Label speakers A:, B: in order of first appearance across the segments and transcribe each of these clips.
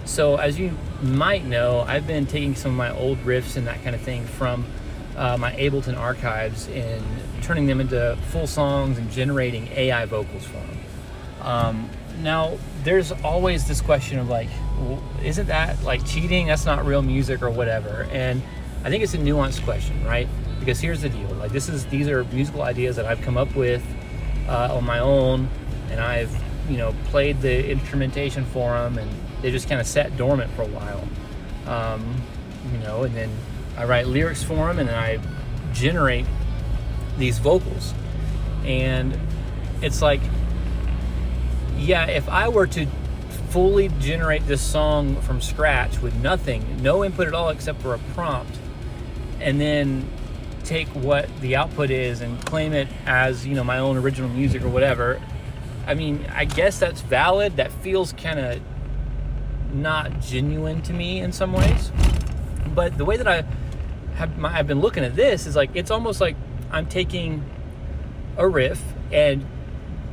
A: So as you might know, I've been taking some of my old riffs and that kind of thing from my Ableton archives and turning them into full songs and generating AI vocals for them. Now, there's always this question of like, isn't that like cheating? That's not real music or whatever. And I think it's a nuanced question, right? Because here's the deal: like these are musical ideas that I've come up with on my own, and I've played the instrumentation for them, and they just kind of sat dormant for a while. And then I write lyrics for them, and then I generate these vocals. And it's like, yeah, if I were to fully generate this song from scratch with nothing, no input at all except for a prompt, and then take what the output is and claim it as, my own original music or whatever, I mean, I guess that's valid. That feels kind of not genuine to me in some ways. But the way that I've been looking at this is like, it's almost like I'm taking a riff and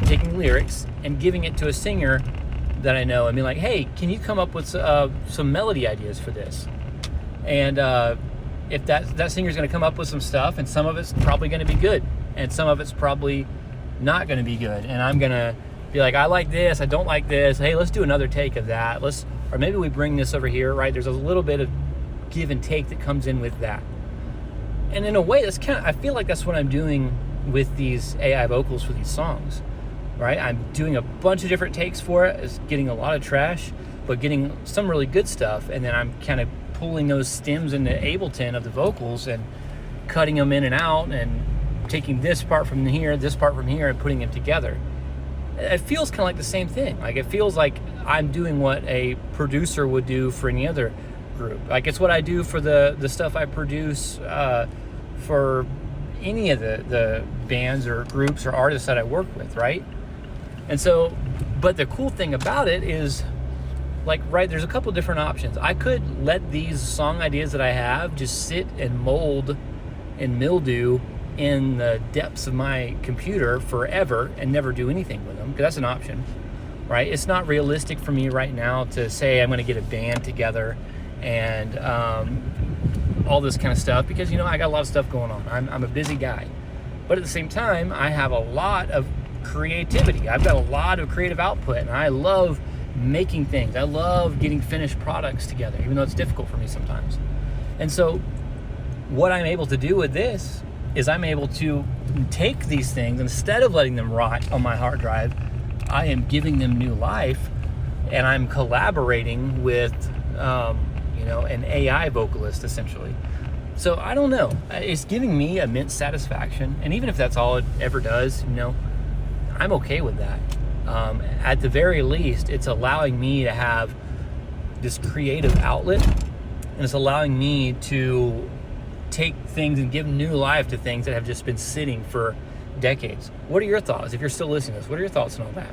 A: taking lyrics and giving it to a singer that I know and being like, hey, can you come up with some melody ideas for this? And if that singer's going to come up with some stuff, and some of it's probably going to be good, and some of it's probably not going to be good, and I'm going to be like, I like this, I don't like this, hey, let's do another take of that, or maybe we bring this over here, right? There's a little bit of give and take that comes in with that. And in a way, I feel like that's what I'm doing with these AI vocals for these songs, right? I'm doing a bunch of different takes for it. It's getting a lot of trash, but getting some really good stuff, and then I'm kind of pulling those stems into Ableton of the vocals and cutting them in and out and taking this part from here, and putting them together. It feels kind of like the same thing. Like, it feels like I'm doing what a producer would do for any other group. Like, it's what I do for the stuff I produce for any of the bands or groups or artists that I work with, right? And so, but the cool thing about it is, like, right, there's a couple different options. I could let these song ideas that I have just sit and mold and mildew in the depths of my computer forever and never do anything with them, because that's an option, right? It's not realistic for me right now to say I'm going to get a band together and all this kind of stuff, because I got a lot of stuff going on. I'm a busy guy, but at the same time, I have a lot of creativity. I've got a lot of creative output, and I love making things. I love getting finished products together, even though it's difficult for me sometimes. And so what I'm able to do with this is I'm able to take these things, instead of letting them rot on my hard drive, I am giving them new life, and I'm collaborating with an AI vocalist, essentially. So I don't know, it's giving me immense satisfaction, and even if that's all it ever does, I'm okay with that. At the very least, it's allowing me to have this creative outlet, and it's allowing me to take things and give new life to things that have just been sitting for decades. What are your thoughts? If you're still listening to this, what are your thoughts on all that?